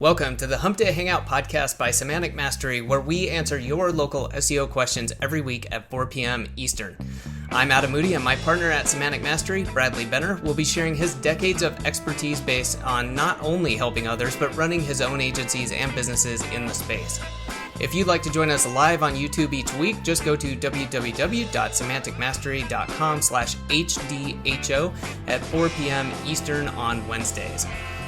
Welcome to the Hump Day Hangout podcast by Semantic Mastery, where we answer your local SEO questions every week at 4 p.m. Eastern. I'm Adam Moody, and my partner at Semantic Mastery, Bradley Benner, will be sharing his decades of expertise based on not only helping others, but running his own agencies and businesses in the space. If you'd like to join us live on YouTube each week, just go to www.semanticmastery.com/HDHO at 4 p.m. Eastern on Wednesdays.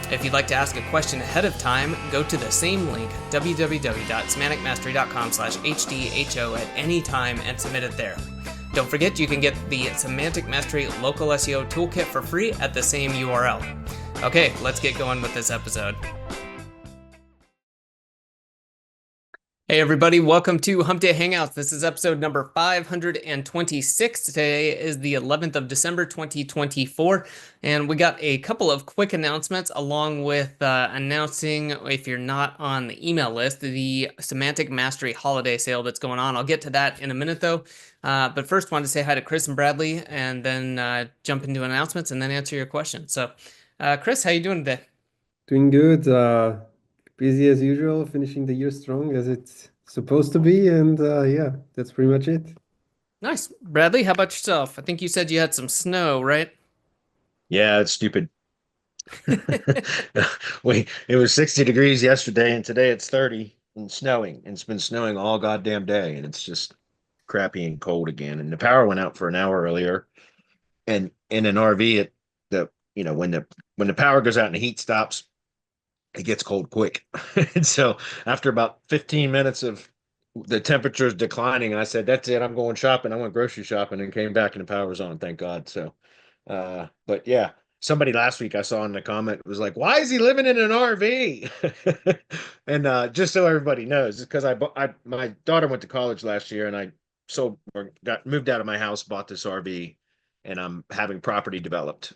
If you'd like to ask a question ahead of time, go to the same link, www.semanticmastery.com/HDHO at any time and submit it there. Don't forget you can get the Semantic Mastery Local SEO Toolkit for free at the same URL. Okay, let's get going with this episode. Hey everybody, welcome to Hump Day Hangouts. This is episode number 526. Today is the 11th of December, 2024, and we got a couple of quick announcements along with announcing, if you're not on the email list, the Semantic Mastery holiday sale that's going on. I'll get to that in a minute though, but first wanted to say hi to Chris and Bradley and then jump into announcements and then answer your questions. So Chris, how you doing today? Doing good. Busy as usual, finishing the year strong as it's supposed to be. And yeah, that's pretty much it. Nice. Bradley, how about yourself? I think you said you had some snow, right? Yeah, it's stupid. It was 60 degrees yesterday, and today it's 30 and snowing. And it's been snowing all goddamn day, and it's just crappy and cold again. And the power went out for an hour earlier. And in an RV, when the power goes out and the heat stops, it gets cold quick. And so after about 15 minutes of the temperatures declining, I said, "That's it. I'm going shopping. I went grocery shopping," and came back and the power was on, thank God. So but yeah, somebody last week I saw in the comment was like, "Why is he living in an RV?" And just so everybody knows, because my daughter went to college last year, and I sold or got moved out of my house, bought this RV, and I'm having property developed.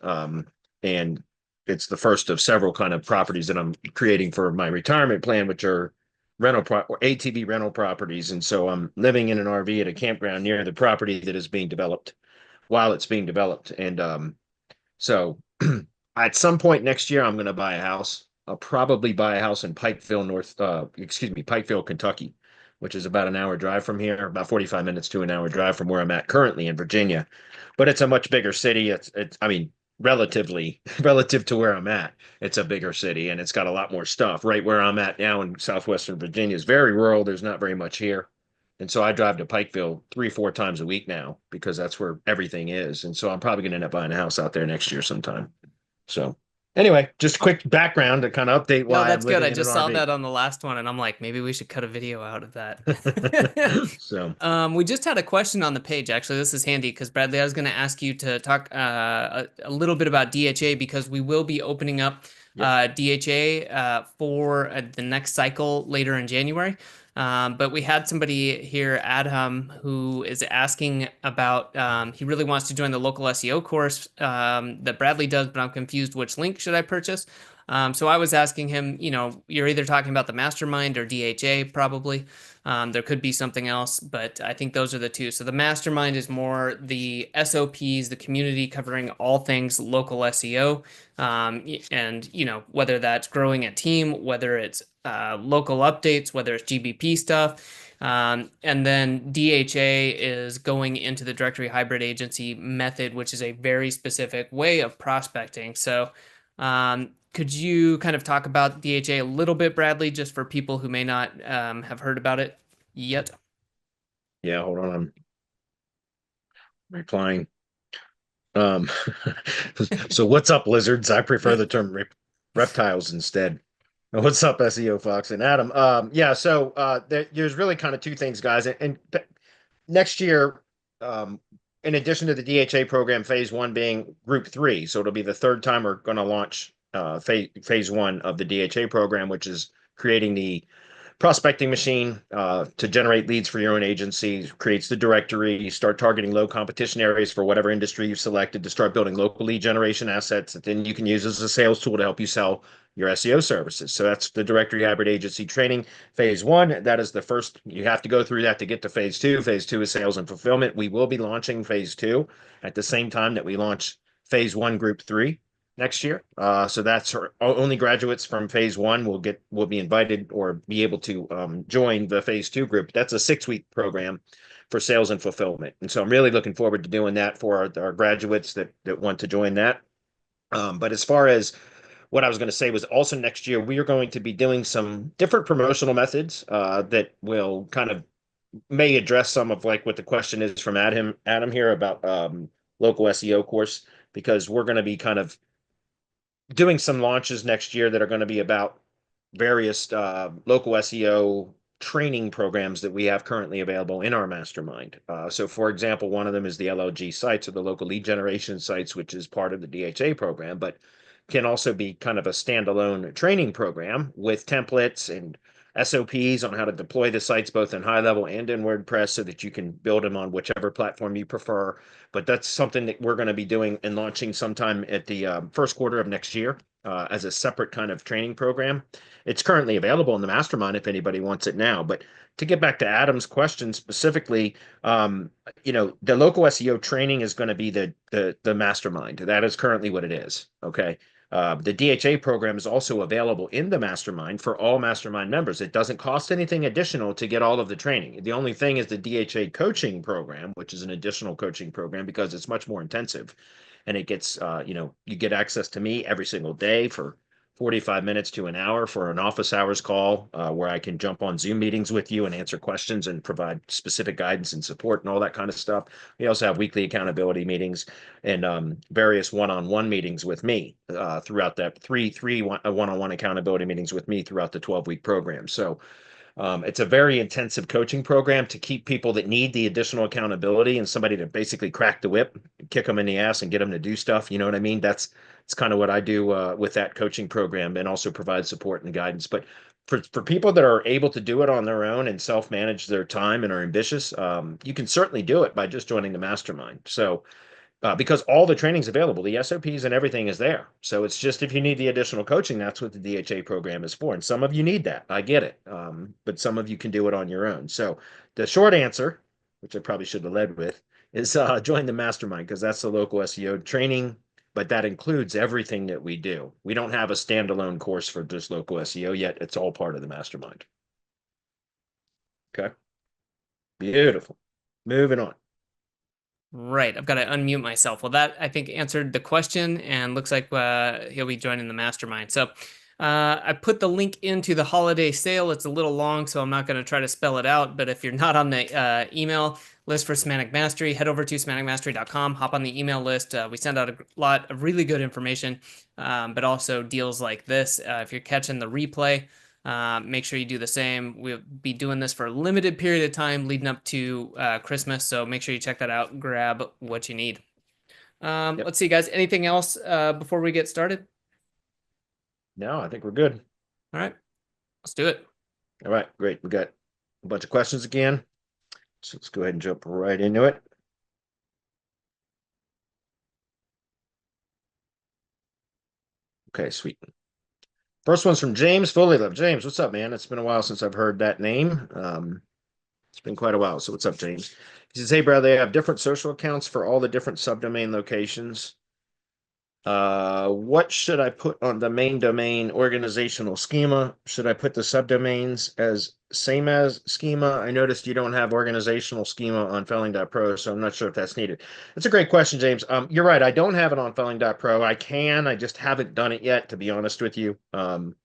And it's the first of several kind of properties that I'm creating for my retirement plan, which are or ATV rental properties. And so I'm living in an RV at a campground near the property that is being developed while it's being developed. And so at some point next year, I'm going to buy a house. I'll probably buy a house in Pikeville, Kentucky, which is about an hour drive from here, about 45 minutes to an hour drive from where I'm at currently in Virginia. But it's a much bigger city. I mean, relative to where I'm at, it's a bigger city, and it's got a lot more stuff. Right where I'm at now in southwestern Virginia is very rural. There's not very much here. And so I drive to Pikeville 3, 4 times a week now because that's where everything is. And so I'm probably going to end up buying a house out there next year sometime. So anyway, just a quick background to kind of update No, why I'm that's good. living I in an just saw RV. that on the last one, and I'm like, maybe we should cut a video out of that. So We just had a question on the page. Actually, this is handy because Bradley, I was going to ask you to talk a little bit about DHA because we will be opening up yep. DHA for the next cycle later in January. But we had somebody here, Adam, who is asking about, he really wants to join the local SEO course that Bradley does, but I'm confused which link should I purchase. So I was asking him, you're either talking about the mastermind or DHA probably. There could be something else, but I think those are the two. So the mastermind is more the SOPs, the community covering all things local SEO. And, whether that's growing a team, whether it's local updates, whether it's GBP stuff. And then DHA is going into the directory hybrid agency method, which is a very specific way of prospecting. So could you kind of talk about DHA a little bit, Bradley, just for people who may not have heard about it yet? Yeah, hold on. I'm replying. Um, so what's up, lizards? I prefer the term reptiles instead. What's up, SEO Fox and Adam? Yeah, so there's really kind of two things, guys. And next year, um, in addition to the DHA program, phase one being group three, so it'll be the third time we're going to launch phase one of the DHA program, which is creating the prospecting machine to generate leads for your own agency, creates the directory, you start targeting low competition areas for whatever industry you've selected to start building local lead generation assets that then you can use as a sales tool to help you sell your SEO services. So that's the directory hybrid agency training phase one. That is the first. You have to go through that to get to phase two. Phase two is sales and fulfillment. We will be launching phase two at the same time that we launch phase one group three. next year. So that's only graduates from phase one will be invited or be able to join the phase two group. That's a 6-week program for sales and fulfillment. And so I'm really looking forward to doing that for our graduates that want to join that. But as far as what I was going to say was also next year, we are going to be doing some different promotional methods that will kind of may address some of like what the question is from Adam here about local SEO course, because we're going to be kind of doing some launches next year that are going to be about various local SEO training programs that we have currently available in our mastermind. So, for example, one of them is the LLG sites or the local lead generation sites, which is part of the DHA program, but can also be kind of a standalone training program with templates and SOPs on how to deploy the sites both in high level and in WordPress so that you can build them on whichever platform you prefer. But that's something that we're going to be doing and launching sometime at the first quarter of next year as a separate kind of training program. It's currently available in the mastermind if anybody wants it now. But to get back to Adam's question specifically, the local SEO training is going to be the mastermind. That is currently what it is. Okay. The DHA program is also available in the mastermind for all mastermind members. It doesn't cost anything additional to get all of the training. The only thing is the DHA coaching program, which is an additional coaching program because it's much more intensive. And it gets, you get access to me every single day for 45 minutes to an hour for an office hours call where I can jump on Zoom meetings with you and answer questions and provide specific guidance and support and all that kind of stuff. We also have weekly accountability meetings and various one-on-one meetings with me throughout that three one-on-one accountability meetings with me throughout the 12-week program. So it's a very intensive coaching program to keep people that need the additional accountability and somebody to basically crack the whip, kick them in the ass and get them to do stuff. You know what I mean? It's kind of what I do with that coaching program and also provide support and guidance. But for people that are able to do it on their own and self-manage their time and are ambitious, you can certainly do it by just joining the mastermind. So because all the training's available, the SOPs and everything is there. So it's just if you need the additional coaching, that's what the DHA program is for. And some of you need that. I get it. But some of you can do it on your own. So the short answer, which I probably should have led with, is join the mastermind because that's the local SEO training, but that includes everything that we do. We don't have a standalone course for just local SEO yet. It's all part of the mastermind. Okay. Beautiful. Moving on. Right, I've got to unmute myself. Well, that I think answered the question and looks like he'll be joining the mastermind. So I put the link into the holiday sale. It's a little long, so I'm not going to try to spell it out. But if you're not on the email list for Semantic Mastery, head over to semanticmastery.com, hop on the email list. We send out a lot of really good information, but also deals like this. If you're catching the replay, make sure you do the same. We'll be doing this for a limited period of time leading up to Christmas, so make sure you check that out and grab what you need. Yep. Let's see, guys. Anything else before we get started? No, I think we're good. All right, let's do it. All right, great. We got a bunch of questions again. So let's go ahead and jump right into it. Okay, sweet. First one's from James Fully Love. James, what's up, man? It's been a while since I've heard that name. It's been quite a while. So what's up, James? He says, hey, brother, they have different social accounts for all the different subdomain locations. What should I put on the main domain organizational schema? Should I put the subdomains as same as schema? I noticed you don't have organizational schema on felling.pro, so I'm not sure if that's needed. That's a great question, James. You're right. I don't have it on felling.pro. I just haven't done it yet, to be honest with you. Because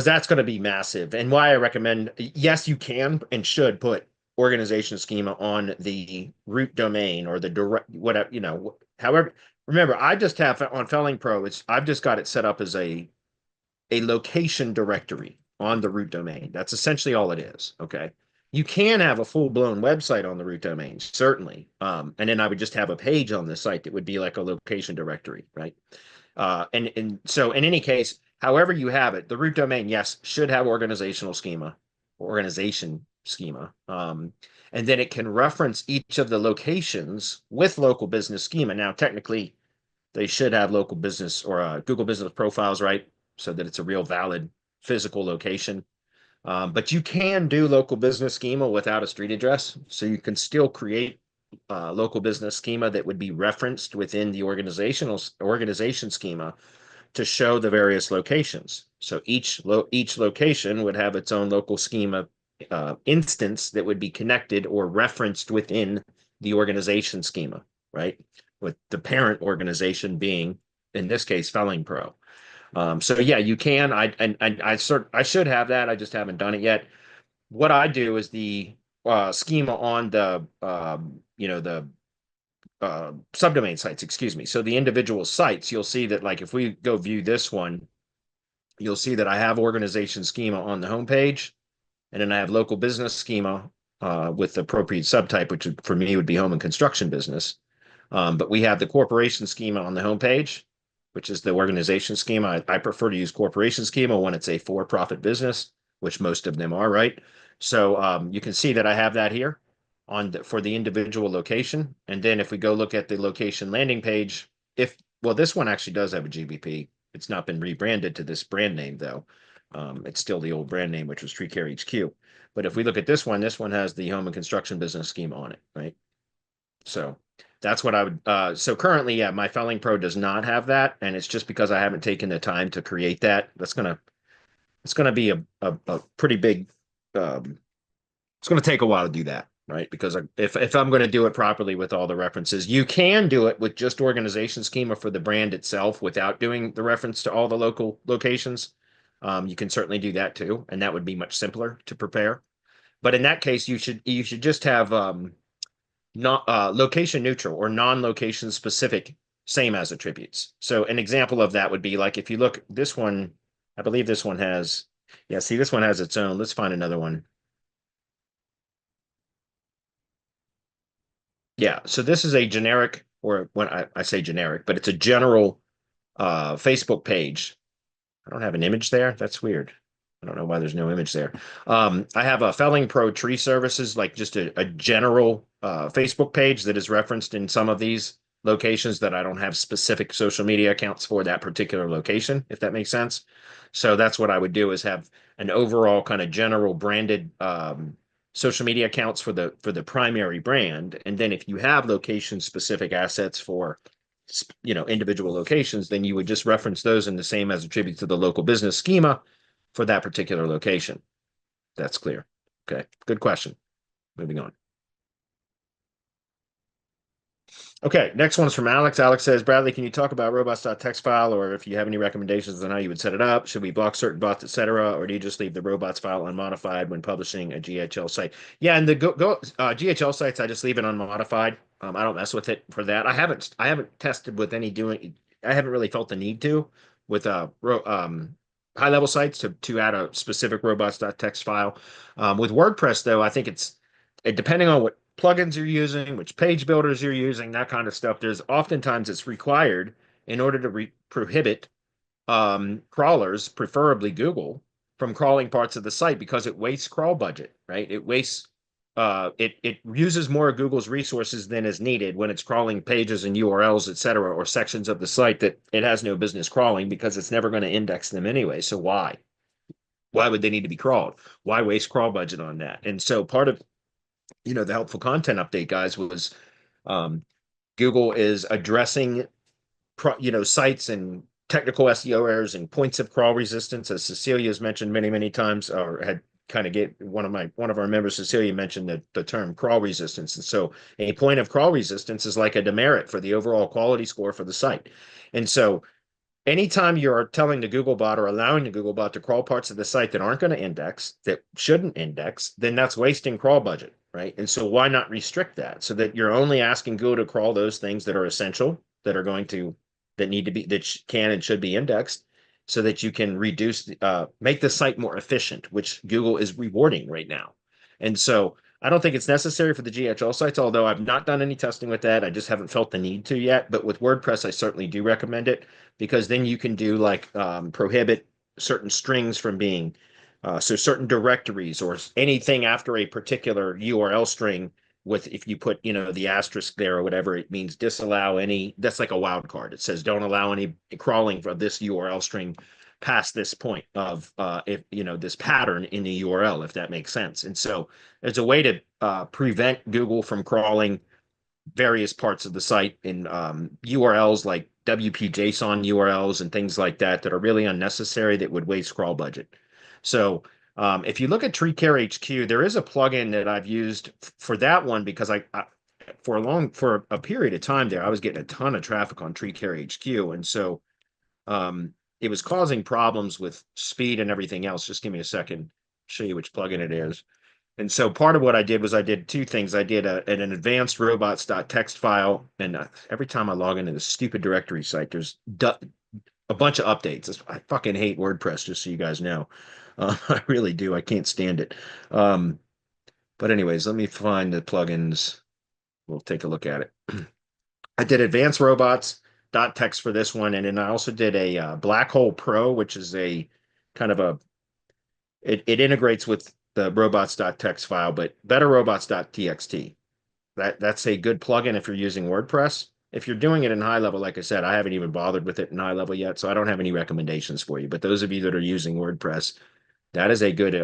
that's going to be massive. And why I recommend, yes, you can and should put organization schema on the root domain or the direct, whatever, however. Remember, I just have on Felling Pro, I've just got it set up as a location directory on the root domain. That's essentially all it is. Okay. You can have a full-blown website on the root domain, certainly. And then I would just have a page on the site that would be like a location directory, right? And so in any case, however you have it, the root domain, yes, should have organization schema. And then it can reference each of the locations with local business schema. Now, technically, they should have local business or Google business profiles, right? So that it's a real valid physical location. But you can do local business schema without a street address. So you can still create local business schema that would be referenced within the organization schema to show the various locations. So each location would have its own local schema instance that would be connected or referenced within the organization schema, right? With the parent organization being, in this case, Felling Pro. So yeah, you can. I should have that. I just haven't done it yet. What I do is the schema on the the subdomain sites, excuse me. So the individual sites, you'll see that like if we go view this one, you'll see that I have organization schema on the homepage, and then I have local business schema with the appropriate subtype, which for me would be home and construction business. But we have the corporation schema on the homepage, which is the organization schema. I prefer to use corporation schema when it's a for-profit business, which most of them are, right? So you can see that I have that here for the individual location. And then if we go look at the location landing page, well, this one actually does have a GBP. It's not been rebranded to this brand name though. It's still the old brand name, which was Tree Care HQ. But if we look at this one has the home and construction business schema on it, right? So that's what I would, so currently, yeah, my Felling Pro does not have that. And it's just because I haven't taken the time to create that. It's gonna be a pretty big, it's gonna take a while to do that, right? Because if I'm gonna do it properly with all the references, you can do it with just organization schema for the brand itself without doing the reference to all the local locations. You can certainly do that too, and that would be much simpler to prepare. But in that case, you should just have not location neutral or non-location specific same as attributes. So an example of that would be like if you look this one, I believe this one has, yeah, see this one has its own. Let's find another one. Yeah, so this is a generic, or when I say generic, but it's a general Facebook page. I don't have an image there. That's weird. I don't know why there's no image there. I have a Felling Pro Tree Services, like just a general Facebook page that is referenced in some of these locations that I don't have specific social media accounts for that particular location, if that makes sense. So that's what I would do is have an overall kind of general branded social media accounts for the primary brand. And then if you have location specific assets for individual locations, then you would just reference those in the same as attribute to the local business schema for that particular location. That's clear. Okay, good question. Moving on. Okay, next one's from Alex. Alex says, Bradley, can you talk about robots.txt file, or if you have any recommendations on how you would set it up? Should we block certain bots, etc., or do you just leave the robots file unmodified when publishing a GHL site? Yeah, and the GHL sites, I just leave it unmodified. I don't mess with it for that. I haven't tested with any doing. I haven't really felt the need to with high level sites to add a specific robots.txt file. With WordPress though, I think it's depending on what plugins you're using, which page builders you're using, that kind of stuff. There's oftentimes it's required in order to prohibit crawlers, preferably Google, from crawling parts of the site because it wastes crawl budget, right? It wastes it uses more of Google's resources than is needed when it's crawling pages and URLs, et cetera, or sections of the site that it has no business crawling because it's never going to index them anyway. So why? Why would they need to be crawled? Why waste crawl budget on that? And so part of the helpful content update, guys, was Google is addressing sites and technical SEO errors and points of crawl resistance, as Cecilia has mentioned many times, or had kind of get one of our members, Cecilia, mentioned the term crawl resistance. And so a point of crawl resistance is like a demerit for the overall quality score for the site. And so anytime you're telling the Googlebot or allowing the Googlebot to crawl parts of the site that aren't going to index, that shouldn't index, then that's wasting crawl budget, right? And so why not restrict that so that you're only asking Google to crawl those things that are essential, that need to be, that can and should be indexed, so that you can make the site more efficient, which Google is rewarding right now. And so I don't think it's necessary for the GHL sites, although I've not done any testing with that. I just haven't felt the need to yet. But with WordPress, I certainly do recommend it, because then you can do like prohibit certain strings from being, so certain directories or anything after a particular URL string if you put, the asterisk there or whatever, it means disallow any, that's like a wild card. It says, don't allow any crawling for this URL string past this point of, this pattern in the URL, if that makes sense. And so there's a way to prevent Google from crawling various parts of the site in URLs like WP-JSON URLs and things like that that are really unnecessary that would waste crawl budget. So if you look at TreeCare HQ, there is a plugin that I've used for that one because for a period of time there, I was getting a ton of traffic on TreeCare HQ, and so it was causing problems with speed and everything else. Just give me a second, show you which plugin it is. And so part of what I did was I did two things. I did an advanced robots.txt file, and every time I log into this stupid directory site, there's a bunch of updates. I fucking hate WordPress, just so you guys know. I really do. I can't stand it. But anyways, let me find the plugins. We'll take a look at it. I did advanced robots.txt for this one, and then I also did a Black Hole Pro, which is a kind of a it integrates with the robots.txt file, but better robots.txt. That's a good plugin if you're using WordPress. If you're doing it in high level, like I said, I haven't even bothered with it in high level yet, so I don't have any recommendations for you. But those of you that are using WordPress, that is a good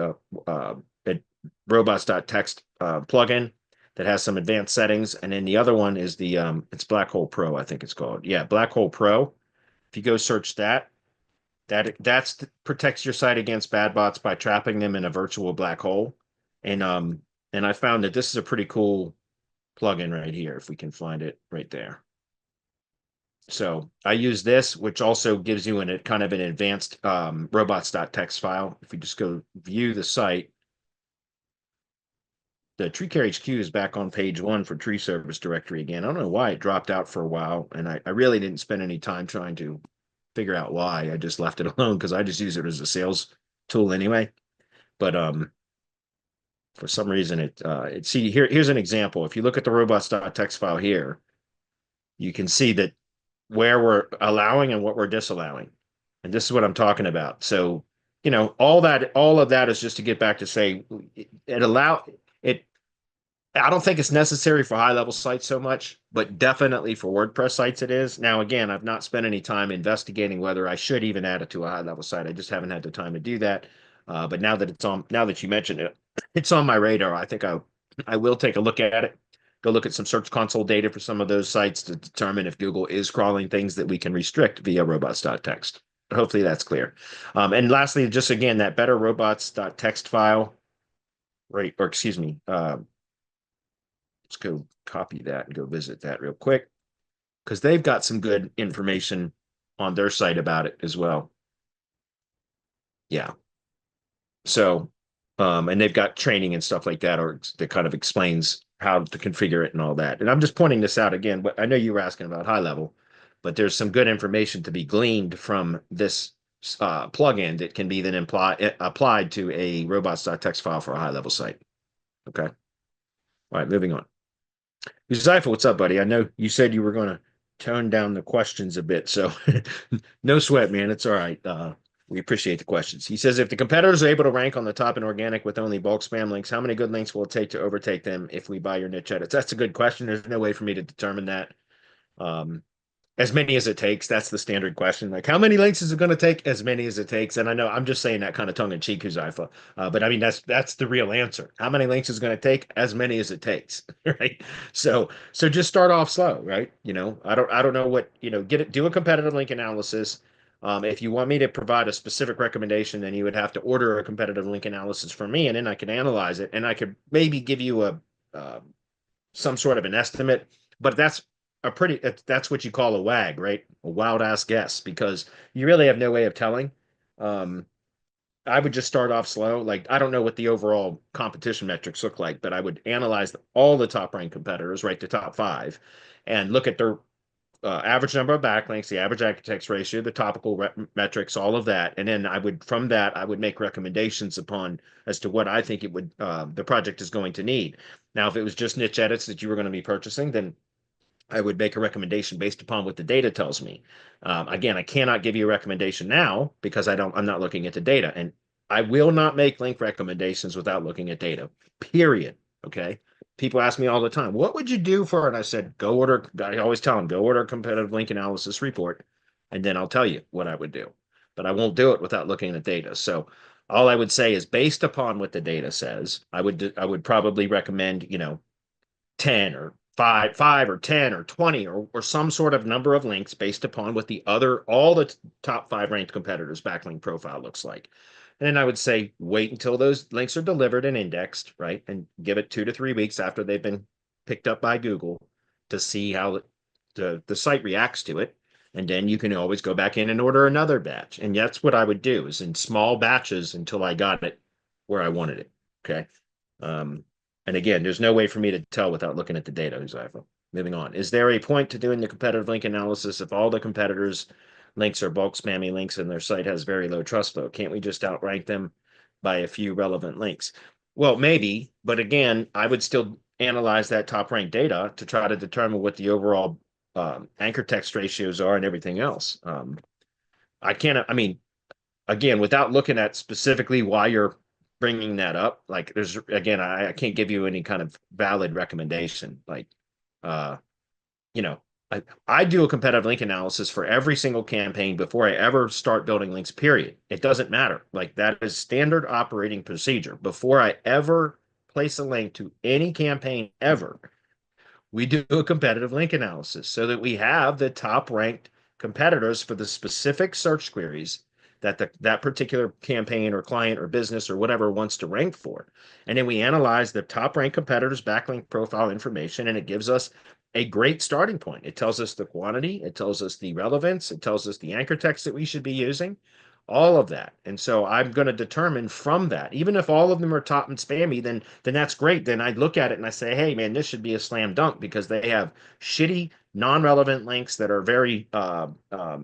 robots.txt plugin that has some advanced settings. And then the other one is it's Black Hole Pro, I think it's called. Yeah, Black Hole Pro. If you go search that protects your site against bad bots by trapping them in a virtual black hole. And I found that this is a pretty cool plugin right here, if we can find it right there. So I use this, which also gives you a kind of an advanced robots.txt file. If we just go view the site, the TreeCare HQ is back on page 1 for tree service directory again. I don't know why it dropped out for a while, and I really didn't spend any time trying to figure out why. I just left it alone because I just use it as a sales tool anyway. But for some reason here's an example. If you look at the robots.txt file here, you can see that where we're allowing and what we're disallowing. And this is what I'm talking about. So, all of that is just to get back to say it I don't think it's necessary for high level sites so much, but definitely for WordPress sites it is. Now, again, I've not spent any time investigating whether I should even add it to a high level site. I just haven't had the time to do that. But now that you mentioned it, it's on my radar. I think I will take a look at it. Go look at some Search Console data for some of those sites to determine if Google is crawling things that we can restrict via robots.txt. Hopefully that's clear. And lastly, just again, that better robots.txt file, right? Or excuse me, let's go copy that and go visit that real quick because they've got some good information on their site about it as well. Yeah. So, and they've got training and stuff like that, or that kind of explains how to configure it and all that. And I'm just pointing this out again, but I know you were asking about high level, but there's some good information to be gleaned from this plugin that can be then applied to a robots.txt file for a high level site. Okay. All right, moving on. Uzaifa, what's up, buddy? I know you said you were going to tone down the questions a bit, so no sweat, man. It's all right. We appreciate the questions. He says, if the competitors are able to rank on the top in organic with only bulk spam links, how many good links will it take to overtake them if we buy your niche edits? That's a good question. There's no way for me to determine that. As many as it takes. That's the standard question. Like, how many links is it going to take? As many as it takes. And I know I'm just saying that kind of tongue in cheek, Huzaifa. But I mean, that's the real answer. How many links is it going to take? As many as it takes, right? So just start off slow, right? I don't know what, do a competitive link analysis. If you want me to provide a specific recommendation, then you would have to order a competitive link analysis from me, and then I can analyze it, and I could maybe give you some sort of an estimate. But that's what you call a wag, right? A wild ass guess, because you really have no way of telling. I would just start off slow. Like, I don't know what the overall competition metrics look like, but I would analyze all the top ranked competitors, right? The top 5, and look at their average number of backlinks, the average anchor-text ratio, the topical metrics, all of that. And then from that, I would make recommendations as to what I think the project is going to need. Now, if it was just niche edits that you were going to be purchasing, then I would make a recommendation based upon what the data tells me. Again, I cannot give you a recommendation now because I'm not looking at the data, and I will not make link recommendations without looking at data, period. Okay. People ask me all the time, what would you do for it? I said, I always tell them, go order a competitive link analysis report, and then I'll tell you what I would do. But I won't do it without looking at data. So all I would say is based upon what the data says, I would probably recommend, 10 or five or 10 or 20 or some sort of number of links based upon what all the top 5 ranked competitors backlink profile looks like. And then I would say wait until those links are delivered and indexed, right? And give it 2 to 3 weeks after they've been picked up by Google to see how the site reacts to it. And then you can always go back in and order another batch. And that's what I would do, is in small batches until I got it where I wanted it. Okay. And again, there's no way for me to tell without looking at the data. Exactly. Moving on. Is there a point to doing the competitive link analysis if all the competitors' links are bulk spammy links and their site has very low trust flow? Can't we just outrank them by a few relevant links? Well, maybe, but again, I would still analyze that top ranked data to try to determine what the overall anchor text ratios are and everything else. I mean, again, without looking at specifically why you're bringing that up, like there's, again, I can't give you any kind of valid recommendation. Like, you know, I do a competitive link analysis for every single campaign before I ever start building links, period. It doesn't matter. Like, that is standard operating procedure. Before I ever place a link to any campaign ever, we do a competitive link analysis so that we have the top ranked competitors for the specific search queries that that particular campaign or client or business or whatever wants to rank for. And then we analyze the top ranked competitors' backlink profile information, and it gives us a great starting point. It tells us the quantity, it tells us the relevance, it tells us the anchor text that we should be using, all of that. And so I'm going to determine from that, even if all of them are top and spammy, then that's great. Then I'd look at it and I say, hey man, this should be a slam dunk because they have shitty, non-relevant links that are very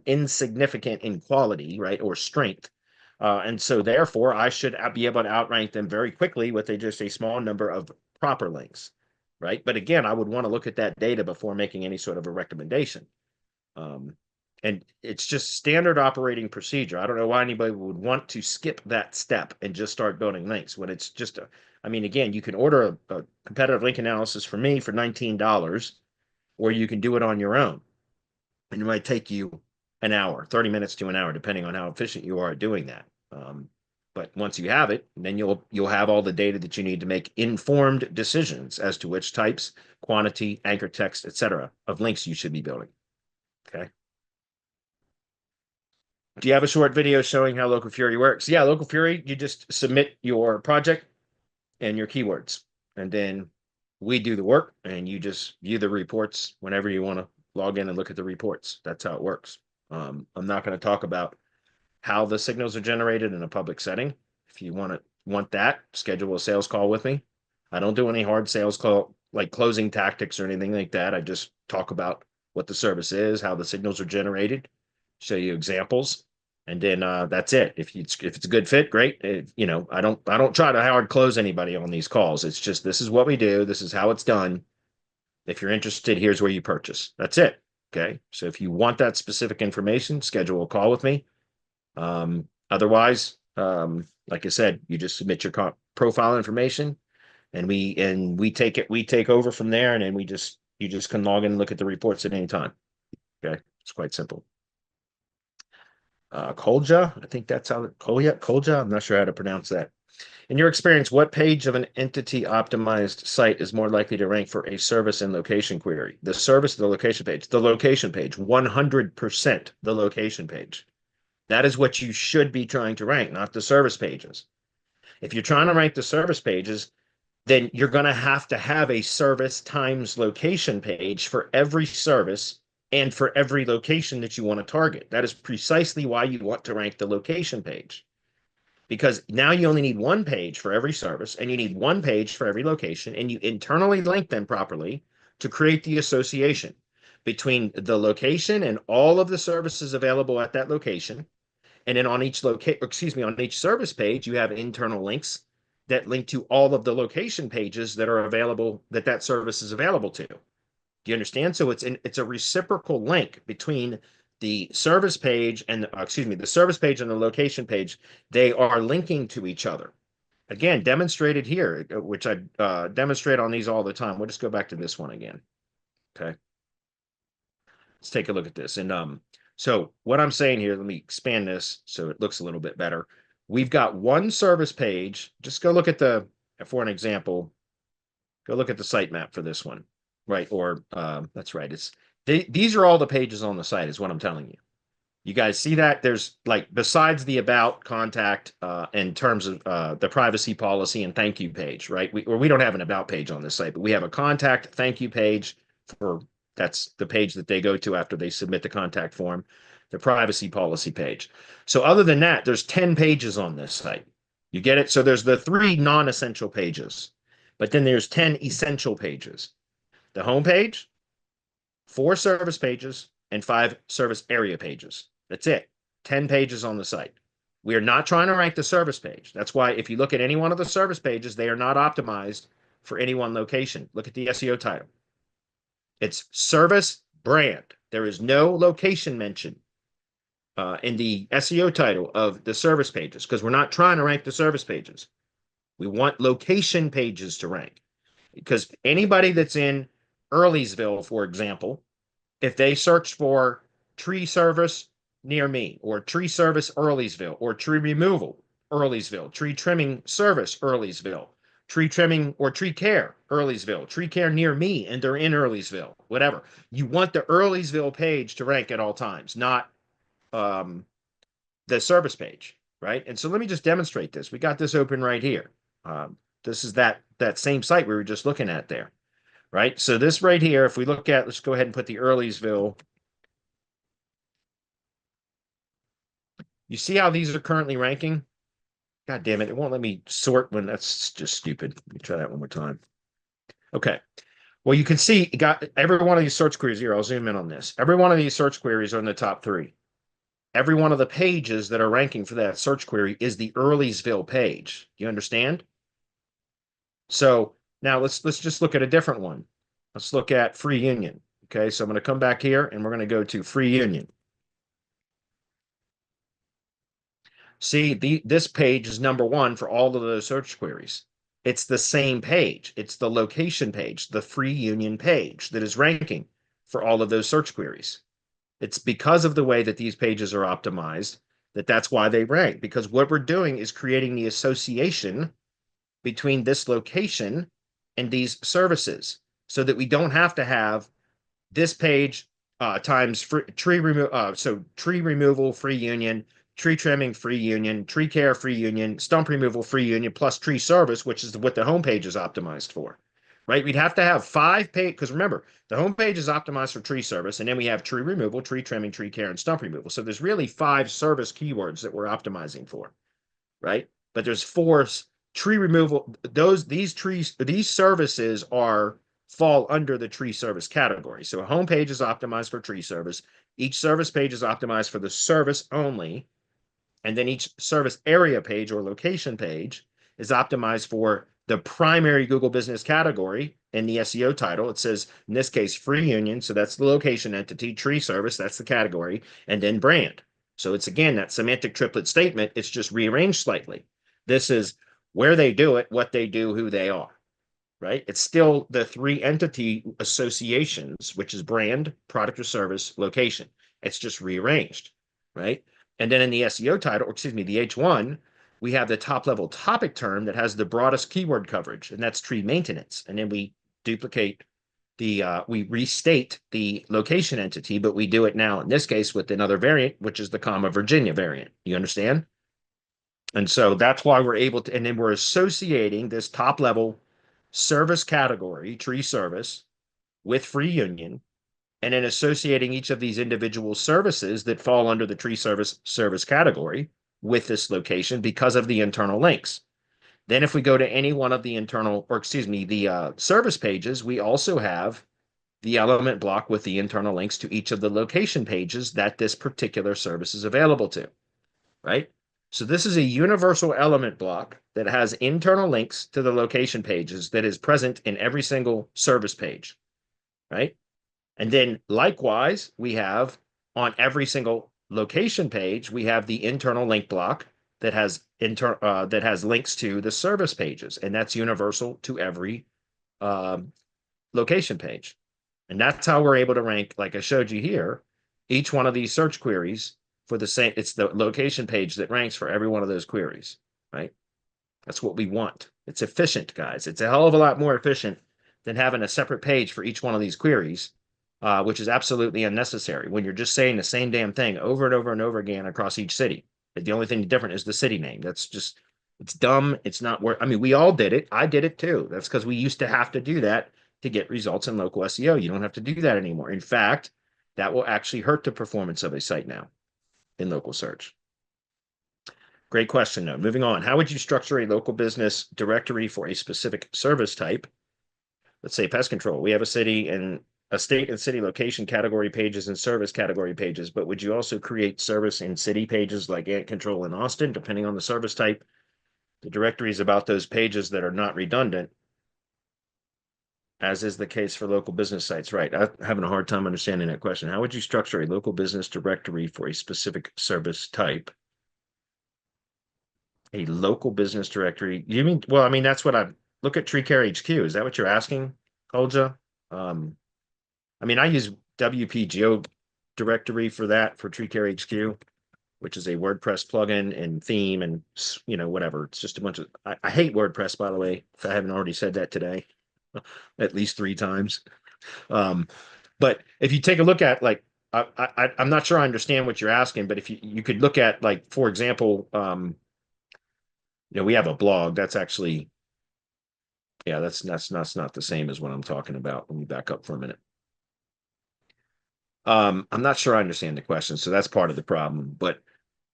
insignificant in quality, right, or strength. And so therefore I should be able to outrank them very quickly with just a small number of proper links, right? But again, I would want to look at that data before making any sort of a recommendation. And it's just standard operating procedure. I don't know why anybody would want to skip that step and just start building links when it's just I mean, again, you can order a competitive link analysis from me for $19, or you can do it on your own. And it might take you an hour, 30 minutes to an hour, depending on how efficient you are at doing that. But once you have it, then you'll have all the data that you need to make informed decisions as to which types, quantity, anchor text, etc., of links you should be building. Okay. Do you have a short video showing how Local Fury works? Yeah, Local Fury, you just submit your project and your keywords, and then we do the work, and you just view the reports whenever you want to log in and look at the reports. That's how it works. I'm not going to talk about how the signals are generated in a public setting. If you want that, schedule a sales call with me. I don't do any hard sales call, like closing tactics or anything like that. I just talk about what the service is, how the signals are generated, show you examples, and then that's it. If it's a good fit, great. I don't try to hard close anybody on these calls. It's just, this is what we do. This is how it's done. If you're interested, here's where you purchase. That's it. Okay. So if you want that specific information, schedule a call with me. Otherwise, like I said, you just submit your profile information, and we take over from there, and then you just can log in and look at the reports at any time. Okay. It's quite simple. Kolja, I think that's how Kolja. I'm not sure how to pronounce that. In your experience, what page of an entity optimized site is more likely to rank for a service and location query? The service, the location page, 100% the location page. That is what you should be trying to rank, not the service pages. If you're trying to rank the service pages, then you're going to have a service times location page for every service and for every location that you want to target. That is precisely why you want to rank the location page, because now you only need one page for every service and you need one page for every location, and you internally link them properly to create the association between the location and all of the services available at that location. And then on each service page, you have internal links that link to all of the location pages that are available, that service is available to. Do you understand? So it's a reciprocal link between the service page and the service page and the location page. They are linking to each other. Again, demonstrated here, which I demonstrate on these all the time. We'll just go back to this one again. Okay. Let's take a look at this. And so what I'm saying here, let me expand this so it looks a little bit better. We've got one service page. Just go look at for an example, go look at the sitemap for this one. right? Or that's right. These are all the pages on the site, is what I'm telling you. You guys see that? There's like, besides the about, contact, in terms of the privacy policy and thank you page, right? We don't have an about page on this site, but we have a contact thank you page for, that's the page that they go to after they submit the contact form, the privacy policy page. So other than that, there's 10 pages on this site. You get it? So there's the 3 non-essential pages, but then there's 10 essential pages. The home page, 4 service pages, and 5 service area pages. That's it. 10 pages on the site. We are not trying to rank the service page. That's why if you look at any one of the service pages, they are not optimized for any one location. Look at the SEO title. It's service brand. There is no location mention in the SEO title of the service pages, because we're not trying to rank the service pages. We want location pages to rank, because anybody that's in Earlysville, for example, if they search for tree service near me, or tree service Earlysville, or tree removal Earlysville, tree trimming service Earlysville, tree trimming or tree care Earlysville, tree care near me, and they're in Earlysville, whatever. You want the Earlysville page to rank at all times, not the service page, right? And so let me just demonstrate this. We got this open right here. This is that same site we were just looking at there, right? So this right here, if we look at, let's go ahead and put the Earlysville. You see how these are currently ranking? God damn it, it won't let me sort when, that's just stupid. Let me try that one more time. Okay. Well, you can see it got every one of these search queries here. I'll zoom in on this. Every one of these search queries are in the top 3. Every one of the pages that are ranking for that search query is the Earlysville page. You understand? So now let's just look at a different one. Let's look at Free Union. Okay, so I'm going to come back here and we're going to go to Free Union. See, this page is number 1 for all of those search queries. It's the same page. It's the location page, the Free Union page that is ranking for all of those search queries. It's because of the way that these pages are optimized that's why they rank, because what we're doing is creating the association between this location and these services, so that we don't have to have this page times tree removal Free Union, tree trimming Free Union, tree care Free Union, stump removal Free Union, plus tree service, which is what the homepage is optimized for, right? We'd have to have 5 pages, because remember, the homepage is optimized for tree service, and then we have tree removal, tree trimming, tree care, and stump removal. So there's really 5 service keywords that we're optimizing for, right? But there's 4 tree removal. These services fall under the tree service category. So a homepage is optimized for tree service. Each service page is optimized for the service only. And then each service area page or location page is optimized for the primary Google business category in the SEO title. It says, in this case, Free Union. So that's the location entity, tree service, that's the category, and then brand. So it's, again, that semantic triplet statement. It's just rearranged slightly. This is where they do it, what they do, who they are, right? It's still the 3 entity associations, which is brand, product or service, location. It's just rearranged, right? And then in the SEO title, or excuse me, the H1, we have the top level topic term that has the broadest keyword coverage, and that's tree maintenance. And then we duplicate we restate the location entity, but we do it now in this case with another variant, which is the comma Virginia variant. You understand? And so that's why we're able to, and then we're associating this top level service category, tree service, with Free Union, and then associating each of these individual services that fall under the tree service category with this location because of the internal links. Then if we go to any one of the the service pages, we also have the element block with the internal links to each of the location pages that this particular service is available to, right? So this is a universal element block that has internal links to the location pages that is present in every single service page, right? And then likewise, we have on every single location page, we have the internal link block that has links to the service pages, and that's universal to every location page. And that's how we're able to rank, like I showed you here, each one of these search queries for the same. It's the location page that ranks for every one of those queries, right? That's what we want. It's efficient, guys. It's a hell of a lot more efficient than having a separate page for each one of these queries, which is absolutely unnecessary when you're just saying the same damn thing over and over and over again across each city. The only thing different is the city name. That's just, it's dumb. It's not worth, I mean, we all did it. I did it too. That's because we used to have to do that to get results in local SEO. You don't have to do that anymore. In fact, that will actually hurt the performance of a site now in local search. Great question, though. Moving on. How would you structure a local business directory for a specific service type? Let's say pest control. We have a city and a state and city location category pages and service category pages, but would you also create service and city pages like ant control in Austin, depending on the service type? The directory is about those pages that are not redundant, as is the case for local business sites. Right. I'm having a hard time understanding that question. How would you structure a local business directory for a specific service type? A local business directory. You mean, well, I mean, that's what I look at. Tree Care HQ. Is that what you're asking, Kolja? I mean, I use WP Geo directory for that, for Tree Care HQ, which is a WordPress plugin and theme and, you know, whatever. It's just a bunch of, I hate WordPress, by the way, if I haven't already said that today, at least 3 times. But if you take a look at, like, I'm not sure I understand what you're asking, but if you could look at, like, for example, you know, we have a blog that's actually, yeah, that's not the same as what I'm talking about. Let me back up for a minute. I'm not sure I understand the question, so that's part of the problem. But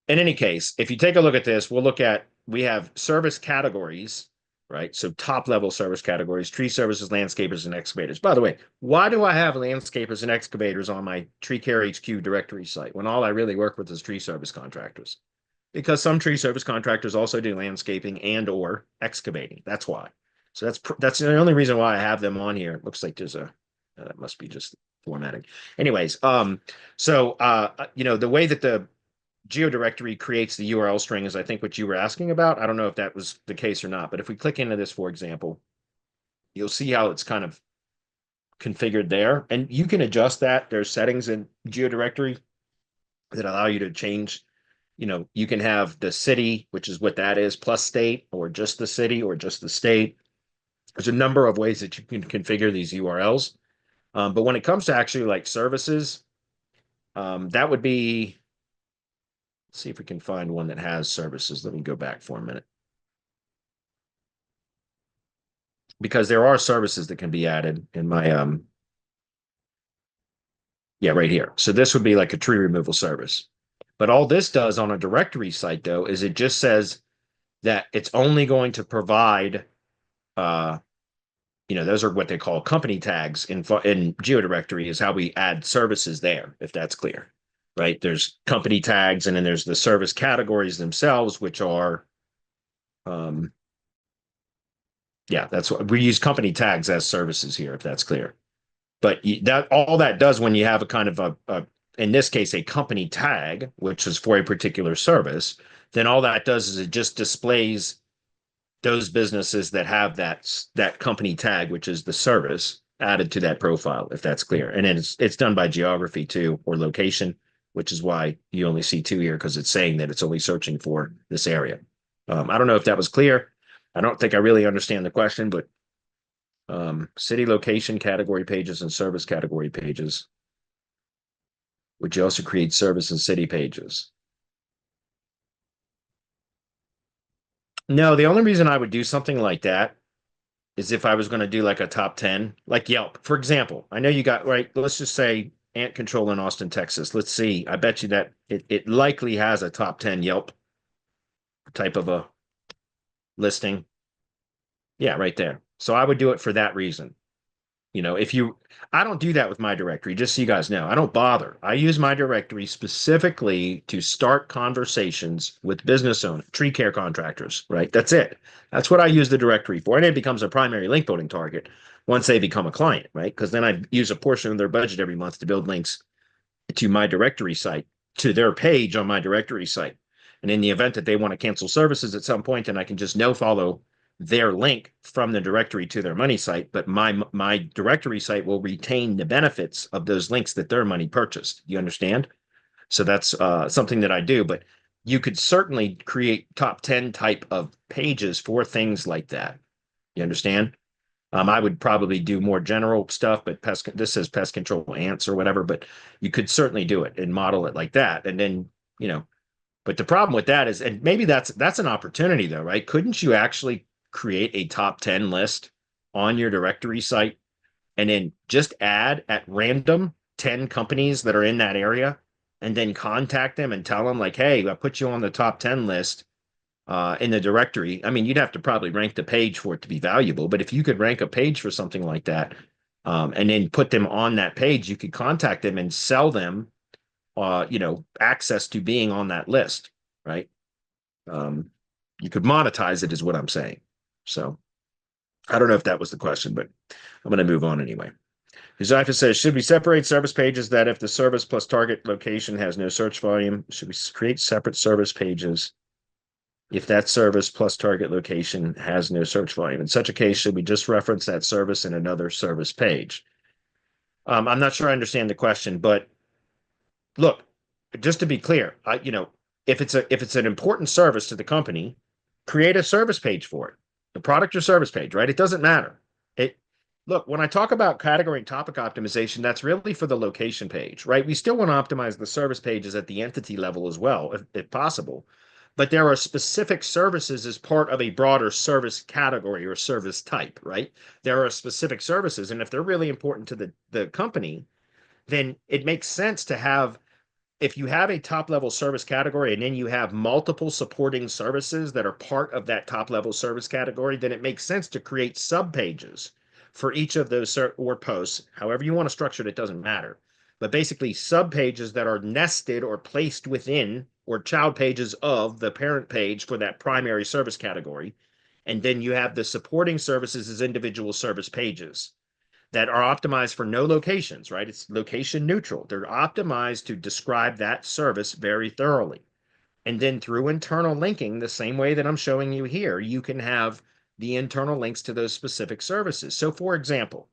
in any case, if you take a look at this, we'll look at, we have service categories, right? So top level service categories: tree services, landscapers, and excavators. By the way, why do I have landscapers and excavators on my Tree Care HQ directory site when all I really work with is tree service contractors? Because some tree service contractors also do landscaping and or excavating. That's why. So that's the only reason why I have them on here. It looks like there's a, that must be just formatting. Anyways, you know, the way that the geo directory creates the URL string is, I think, what you were asking about. I don't know if that was the case or not, but if we click into this, for example, you'll see how it's kind of configured there, and you can adjust that. There's settings in geo directory that allow you to change. You know, you can have the city, which is what that is, plus state, or just the city, or just the state. There's a number of ways that you can configure these URLs. But when it comes to actually like services, that would be, let's see if we can find one that has services. Let me go back for a minute. Because there are services that can be added in my, yeah, right here. So this would be like a tree removal service. But all this does on a directory site, though, is it just says that it's only going to provide, you know, those are what they call company tags in GeoDirectory, is how we add services there, if that's clear, right? There's company tags, and then there's the service categories themselves, which are, yeah, that's what we use, company tags as services here, if that's clear. But that, all that does when you have a kind of a in this case, a company tag, which is for a particular service, then all that does is it just displays those businesses that have that company tag, which is the service, added to that profile, if that's clear. And then it's done by geography too, or location, which is why you only see 2 here, because it's saying that it's only searching for this area. I don't know if that was clear. I don't think I really understand the question, but city location category pages and service category pages. Would you also create service and city pages? No, the only reason I would do something like that is if I was going to do like a top 10, like Yelp, for example. I know you got, right, let's just say ant control in Austin, Texas. Let's see. I bet you that it likely has a top 10 Yelp type of a listing. Yeah, right there. So I would do it for that reason. You know, I don't do that with my directory, just so you guys know. I don't bother. I use my directory specifically to start conversations with business owners, tree care contractors, right? That's it. That's what I use the directory for. And it becomes a primary link building target once they become a client, right? Because then I use a portion of their budget every month to build links to my directory site, to their page on my directory site. And in the event that they want to cancel services at some point, then I can just no follow their link from the directory to their money site, but my directory site will retain the benefits of those links that their money purchased. You understand? So that's something that I do. But you could certainly create top 10 type of pages for things like that. You understand? I would probably do more general stuff, but this says pest control ants or whatever, but you could certainly do it and model it like that. And then, but the problem with that is, and maybe that's an opportunity though, right? Couldn't you actually create a top 10 list on your directory site and then just add at random 10 companies that are in that area and then contact them and tell them like, hey, I put you on the top 10 list in the directory. I mean, you'd have to probably rank the page for it to be valuable, but if you could rank a page for something like that, and then put them on that page, you could contact them and sell them, access to being on that list, right? You could monetize it, is what I'm saying. So I don't know if that was the question, but I'm going to move on anyway. Joseph says, should we separate service pages that if the service plus target location has no search volume, should we create separate service pages if that service plus target location has no search volume? In such a case, should we just reference that service in another service page? I'm not sure I understand the question, but look, just to be clear, if it's an important service to the company, create a service page for it, the product or service page, right? It doesn't matter. Look, when I talk about category and topic optimization, that's really for the location page, right? We still want to optimize the service pages at the entity level as well, if possible. But there are specific services as part of a broader service category or service type, right? There are specific services, and if they're really important to the company, then it makes sense to have, if you have a top level service category and then you have multiple supporting services that are part of that top level service category, then it makes sense to create sub pages for each of those or posts, however you want to structure it, it doesn't matter. But basically sub pages that are nested or placed within or child pages of the parent page for that primary service category. And then you have the supporting services as individual service pages that are optimized for no locations, right? It's location neutral. They're optimized to describe that service very thoroughly. And then through internal linking, the same way that I'm showing you here, you can have the internal links to those specific services. So for example,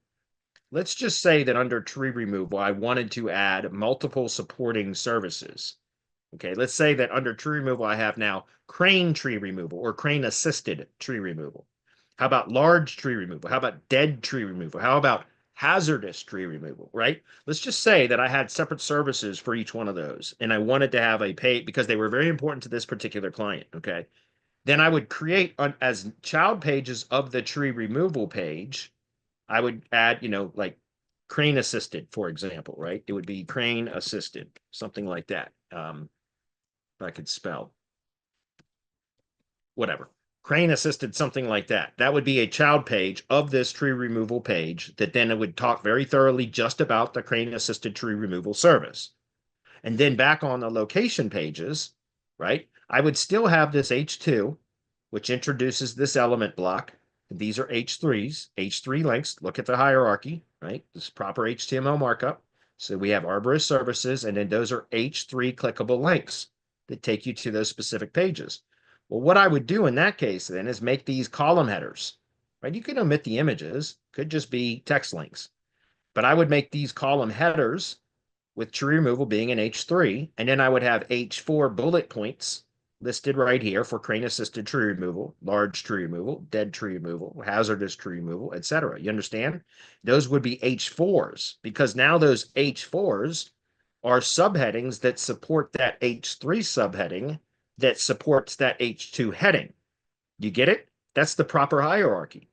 let's just say that under tree removal, I wanted to add multiple supporting services. Okay, let's say that under tree removal, I have now crane tree removal or crane assisted tree removal. How about large tree removal? How about dead tree removal? How about hazardous tree removal, right? Let's just say that I had separate services for each one of those and I wanted to have a pay because they were very important to this particular client, okay? Then I would create as child pages of the tree removal page, I would add, like crane assisted, for example, right? It would be crane assisted, something like that. If I could spell, whatever. Crane assisted, something like that. That would be a child page of this tree removal page that then it would talk very thoroughly just about the crane assisted tree removal service. And then back on the location pages, right? I would still have this H2, which introduces this element block. These are H3s, H3 links. Look at the hierarchy, right? This is proper HTML markup. So we have arborist services, and then those are H3 clickable links that take you to those specific pages. Well, what I would do in that case then is make these column headers, right? You can omit the images, could just be text links, but I would make these column headers with tree removal being an H3, and then I would have H4 bullet points listed right here for crane assisted tree removal, large tree removal, dead tree removal, hazardous tree removal, etc. You understand? Those would be H4s because now those H4s are subheadings that support that H3 subheading that supports that H2 heading. You get it? That's the proper hierarchy.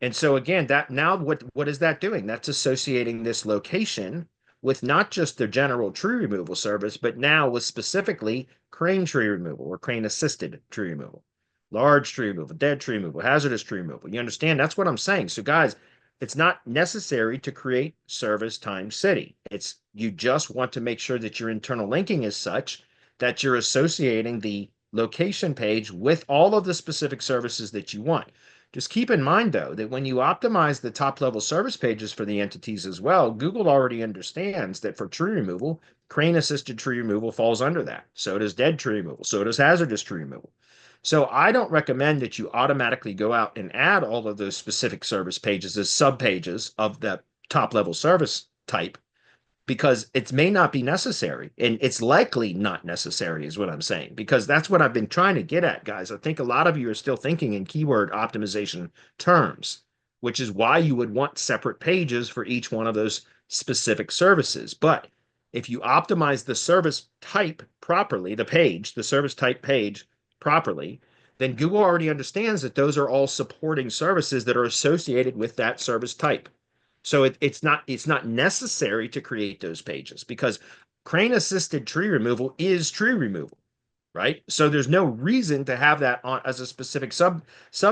And so again, that now what is that doing? That's associating this location with not just the general tree removal service, but now with specifically crane tree removal or crane assisted tree removal, large tree removal, dead tree removal, hazardous tree removal. You understand? That's what I'm saying. So guys, it's not necessary to create service times city. It's you just want to make sure that your internal linking is such that you're associating the location page with all of the specific services that you want. Just keep in mind, though, that when you optimize the top level service pages for the entities as well, Google already understands that for tree removal, crane assisted tree removal falls under that. So does dead tree removal. So does hazardous tree removal. So I don't recommend that you automatically go out and add all of those specific service pages as sub pages of the top level service type because it may not be necessary and it's likely not necessary is what I'm saying, because that's what I've been trying to get at, guys. I think a lot of you are still thinking in keyword optimization terms. which is why you would want separate pages for each one of those specific services. But if you optimize the service type properly, the service type page properly, then Google already understands that those are all supporting services that are associated with that service type. So it's not necessary to create those pages because crane assisted tree removal is tree removal, right? So there's no reason to have that on as a specific sub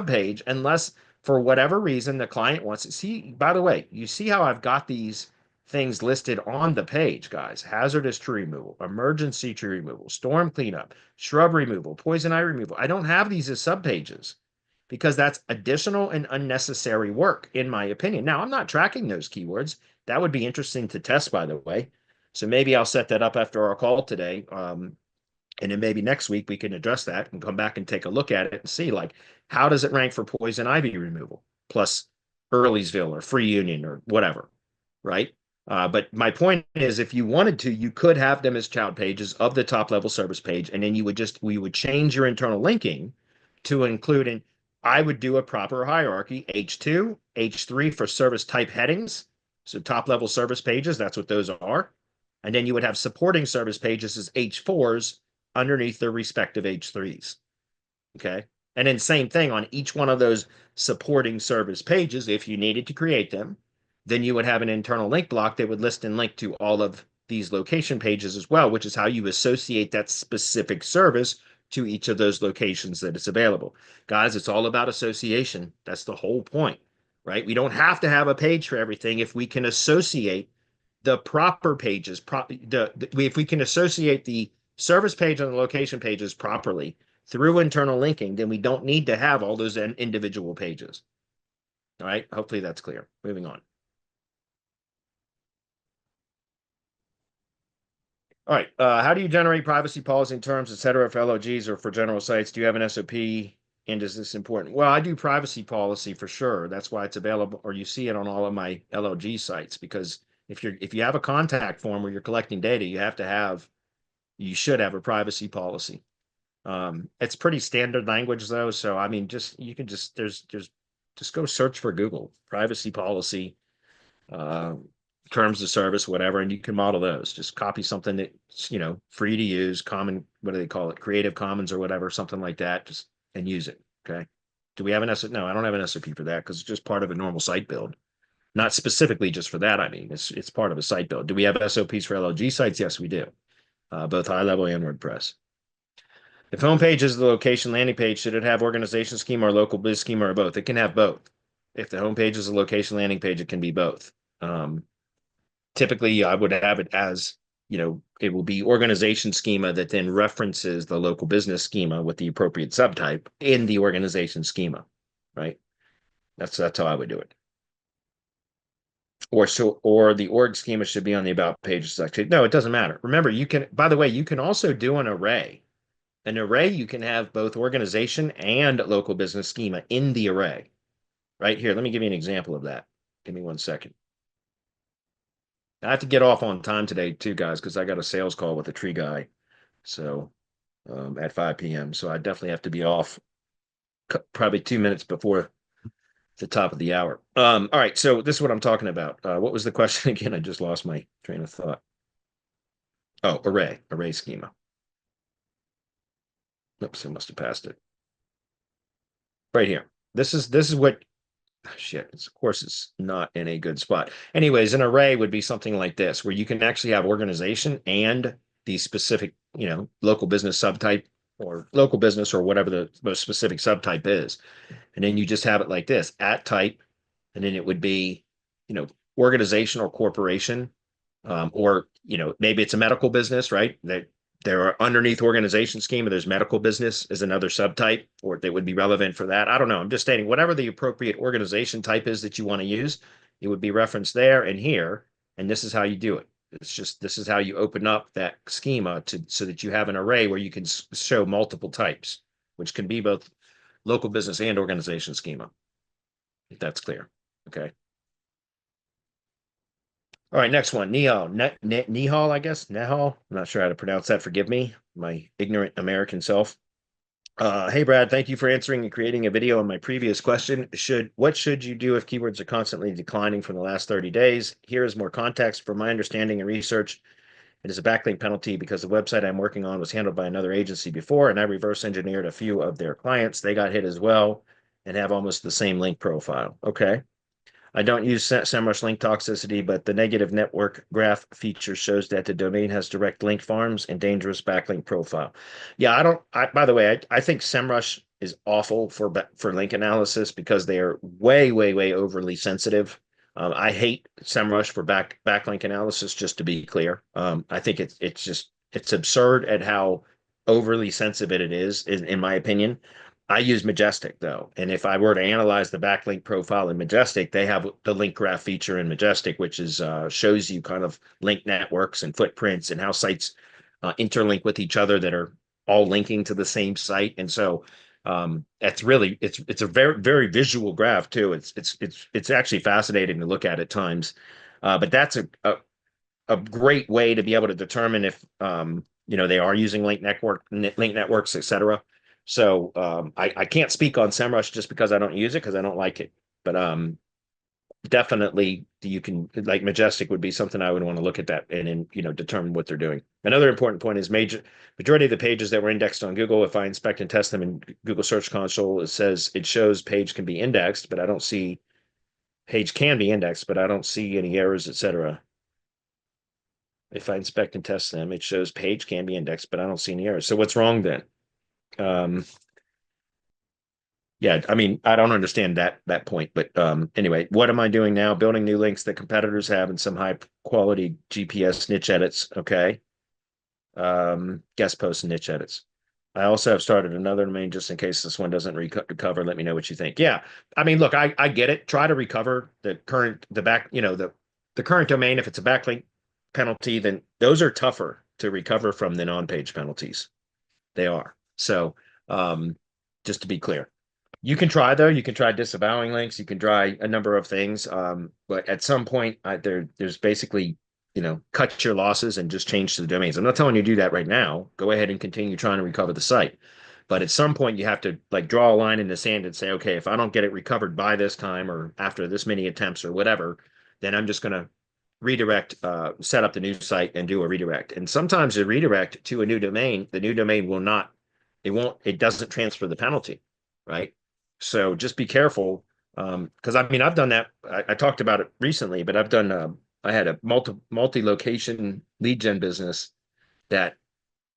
page unless for whatever reason the client wants to see. By the way, you see how I've got these things listed on the page, guys: hazardous tree removal, emergency tree removal, storm cleanup, shrub removal, poison ivy removal. I don't have these as sub pages because that's additional and unnecessary work, in my opinion. Now, I'm not tracking those keywords. That would be interesting to test, by the way. So maybe I'll set that up after our call today. And then maybe next week we can address that and come back and take a look at it and see, like, how does it rank for poison ivy removal plus Earlysville or Free Union or whatever, right? But my point is, if you wanted to, you could have them as child pages of the top level service page, and then we would change your internal linking to include, and I would do a proper hierarchy: H2, H3 for service type headings. So top level service pages, that's what those are. And then you would have supporting service pages as H4s underneath their respective H3s. Okay. And then same thing on each one of those supporting service pages. If you needed to create them, then you would have an internal link block that would list and link to all of these location pages as well, which is how you associate that specific service to each of those locations that it's available. Guys, it's all about association. That's the whole point, right? We don't have to have a page for everything if we can associate the proper pages, if we can associate the service page and the location pages properly through internal linking, then we don't need to have all those individual pages. All right, hopefully that's clear. Moving on. All right, how do you generate privacy policy in terms, et cetera, for LOGs or for general sites? Do you have an SOP? And is this important? Well, I do privacy policy for sure. That's why it's available, or you see it on all of my LOG sites, because if you have a contact form where you're collecting data, you should have a privacy policy. It's pretty standard language though. So I mean, just go search for Google privacy policy, terms of service, whatever, and you can model those. Just copy something that's, free to use, common, what do they call it? Creative Commons or whatever, something like that, just, and use it. Okay. Do we have an SOP? No, I don't have an SOP for that because it's just part of a normal site build. Not specifically just for that. I mean, it's part of a site build. Do we have SOPs for LOG sites? Yes, we do. Both high level and WordPress. If homepage is the location landing page, should it have organization schema or local biz schema or both? It can have both. If the homepage is a location landing page, it can be both. Typically, I would have it as, it will be organization schema that then references the local business schema with the appropriate subtype in the organization schema, right? That's how I would do it. Or the org schema should be on the about page section. No, it doesn't matter. Remember, by the way, you can also do an array. An array, you can have both organization and local business schema in the array. Right here, let me give you an example of that. Give me 1 second. I have to get off on time today too, guys, because I got a sales call with a tree guy. So at 5 p.m. So I definitely have to be off probably 2 minutes before the top of the hour. All right, so this is what I'm talking about. What was the question again? I just lost my train of thought. Oh, array schema. Oops, I must have passed it. Right here. This is what, shit, of course it's not in a good spot. Anyways, an array would be something like this, where you can actually have organization and the specific, local business subtype or local business or whatever the most specific subtype is. And then you just have it like this, at type, and then it would be, organization or corporation, or, maybe it's a medical business, right? There are underneath organization schema, there's medical business as another subtype, or that would be relevant for that. I don't know. I'm just stating whatever the appropriate organization type is that you want to use, it would be referenced there and here. And this is how you do it. This is how you open up that schema so that you have an array where you can show multiple types, which can be both local business and organization schema. If that's clear. Okay. All right, next one. Nihal, I guess. Nihal. I'm not sure how to pronounce that. Forgive me, my ignorant American self. Hey Brad, thank you for answering and creating a video on my previous question. What should you do if keywords are constantly declining from the last 30 days? Here is more context. From my understanding and research, it is a backlink penalty because the website I'm working on was handled by another agency before, and I reverse engineered a few of their clients. They got hit as well and have almost the same link profile. Okay. I don't use SEMrush link toxicity, but the negative network graph feature shows that the domain has direct link farms and dangerous backlink profile. Yeah, I don't. By the way, I think SEMrush is awful for link analysis because they are way, way, way overly sensitive. I hate SEMrush for backlink analysis. Just to be clear, I think it's absurd at how overly sensitive it is, in my opinion. I use Majestic though, and if I were to analyze the backlink profile in Majestic, they have the link graph feature in Majestic, which is shows you kind of link networks and footprints and how sites interlink with each other that are all linking to the same site. And so that's really it's a very very visual graph too. It's actually fascinating to look at times, but that's a great way to be able to determine if they are using link networks, etc. So I can't speak on SEMrush just because I don't use it because I don't like it. But definitely you can like Majestic would be something I would want to look at that and then determine what they're doing. Another important point is majority of the pages that were indexed on Google, if I inspect and test them in Google Search Console, it shows page can be indexed, but I don't see page can be indexed, but I don't see any errors, etc. If I inspect and test them, it shows page can be indexed, but I don't see any errors. So what's wrong then? Yeah, I mean, I don't understand that point, but anyway, what am I doing now? Building new links that competitors have and some high quality GPS niche edits. Okay. Guest posts and niche edits. I also have started another domain just in case this one doesn't recover. Let me know what you think. Yeah, I mean, look, I get it. Try to recover the current domain. If it's a backlink penalty, then those are tougher to recover from than on-page penalties. They are. So, just to be clear, you can try though. You can try disavowing links. You can try a number of things. But at some point, there's basically cut your losses and just change to the domains. I'm not telling you to do that right now. Go ahead and continue trying to recover the site. But at some point, you have to like draw a line in the sand and say, okay, if I don't get it recovered by this time or after this many attempts or whatever, then I'm just going to redirect, set up the new site and do a redirect. And sometimes a redirect to a new domain, the new domain it doesn't transfer the penalty, right? So just be careful. Because I mean, I've done that. I talked about it recently, but I had a multi-location lead gen business that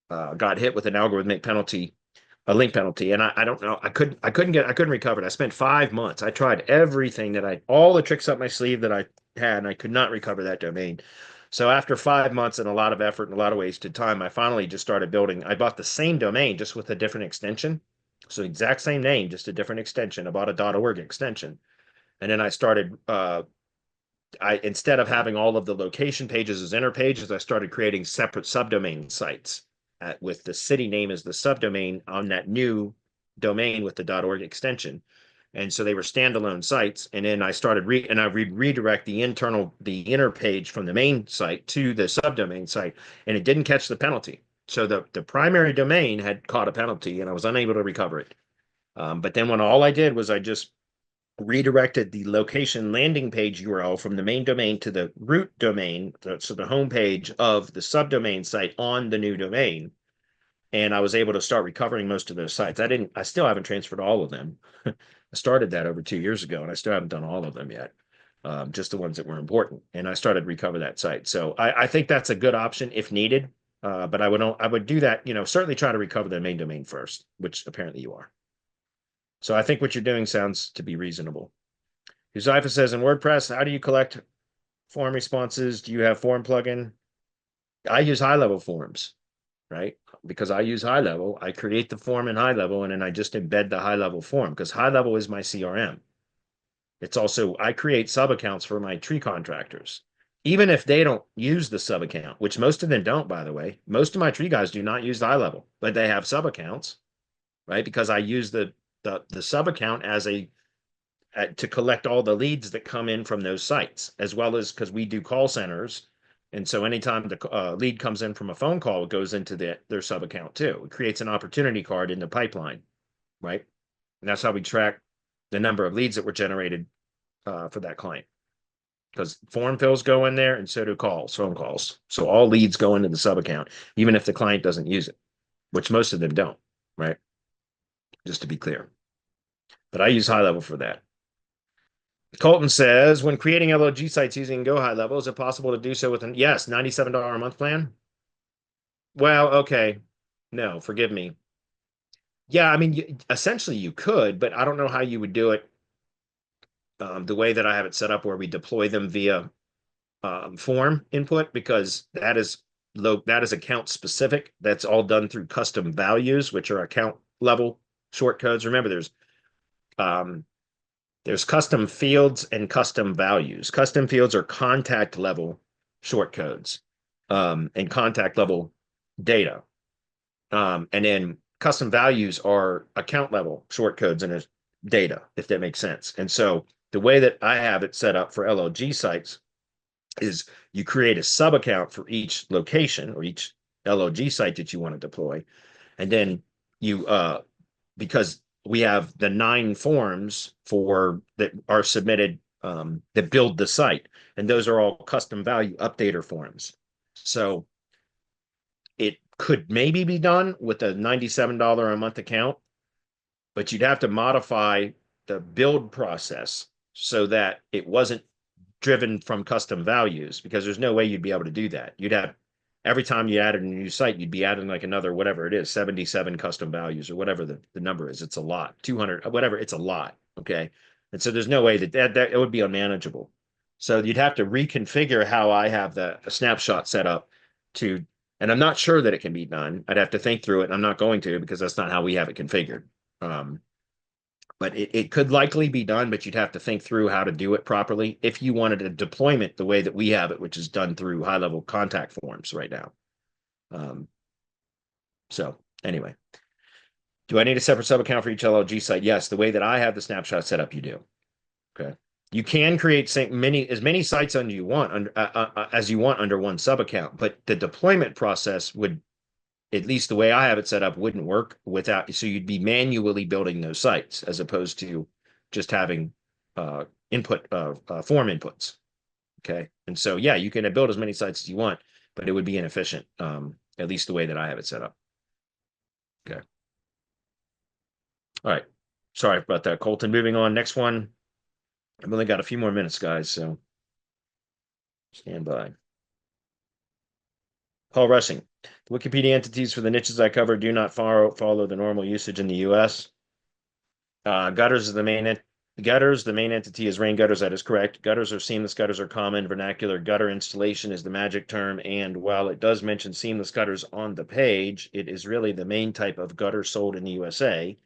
got hit with an algorithmic penalty, a link penalty, and I don't know. I couldn't recover it. I spent 5 months. I tried everything all the tricks up my sleeve that I had, and I could not recover that domain. So after 5 months and a lot of effort and a lot of wasted time, I finally just started building. I bought the same domain just with a different extension. So exact same name, just a different extension. I bought a .org extension. And then I started instead of having all of the location pages as inner pages, I started creating separate subdomain sites with the city name as the subdomain on that new domain with the .org extension. And so they were standalone sites. And then I started I redirect the inner page from the main site to the subdomain site, and it didn't catch the penalty. So the primary domain had caught a penalty, and I was unable to recover it. But then when all I did was I just redirected the location landing page URL from the main domain to the root domain, so the home page of the subdomain site on the new domain. And I was able to start recovering most of those sites. I still haven't transferred all of them. I started that over 2 years ago, and I still haven't done all of them yet. Just the ones that were important. And I started to recover that site. So I think that's a good option if needed. But I would do that, certainly try to recover the main domain first, which apparently you are. So I think what you're doing sounds to be reasonable. Uzaifa says, in WordPress, how do you collect form responses? Do you have form plugin? I use high-level forms, right? Because I use high-level, I create the form in high-level, and then I just embed the high-level form because high-level is my CRM. It's also, I create sub-accounts for my tree contractors. Even if they don't use the sub-account, which most of them don't, by the way. Most of my tree guys do not use high-level, but they have sub-accounts, right? Because I use the sub-account as to collect all the leads that come in from those sites, as well as because we do call centers. And so anytime the lead comes in from a phone call, it goes into their sub account too. It creates an opportunity card in the pipeline. right? And that's how we track the number of leads that were generated for that client. Because form fills go in there and so do calls, phone calls. So all leads go into the sub account, even if the client doesn't use it, which most of them don't, right? Just to be clear. But I use high level for that. Colton says, when creating LOG sites using Go High Level, is it possible to do so with an yes, $97 a month plan? Well, okay. No, forgive me. Yeah, I mean, essentially you could, but I don't know how you would do it the way that I have it set up where we deploy them via form input, because that is account specific. That's all done through custom values, which are account level short codes. Remember, there's custom fields and custom values. Custom fields are contact level short codes and contact level data. And then custom values are account level short codes and data, if that makes sense. And so the way that I have it set up for LLG sites is you create a sub account for each location or each LOG site that you want to deploy. And then you, because we have the 9 forms that are submitted that build the site, and those are all custom value updater forms. So it could maybe be done with a $97 a month account, but you'd have to modify the build process so that it wasn't driven from custom values, because there's no way you'd be able to do that. You'd have, every time you added a new site, you'd be adding like another, whatever it is, 77 custom values or whatever the number is. It's a lot, 200, whatever, it's a lot. Okay. And so there's no way that it would be unmanageable. So you'd have to reconfigure how I have the snapshot set up to, and I'm not sure that it can be done. I'd have to think through it. I'm not going to, because that's not how we have it configured. But it could likely be done, but you'd have to think through how to do it properly if you wanted a deployment the way that we have it, which is done through high-level contact forms right now. So anyway, do I need a separate sub account for each LLG site? Yes, the way that I have the snapshot set up, you do. Okay. You can create as many sites as you want under one sub account, but the deployment process would, at least the way I have it set up, wouldn't work without, so you'd be manually building those sites as opposed to just having form inputs. Okay. And so, yeah, you can build as many sites as you want, but it would be inefficient, at least the way that I have it set up. Okay. All right. Sorry about that, Colton. Moving on. Next one. I've only got a few more minutes, guys, so stand by. Paul Rushing. The Wikipedia entities for the niches I cover do not follow the normal usage in the US. Gutters is the main entity is rain gutters. That is correct. Gutters or seamless gutters are common. Vernacular gutter installation is the magic term. And while it does mention seamless gutters on the page, it is really the main type of gutter sold in the USA.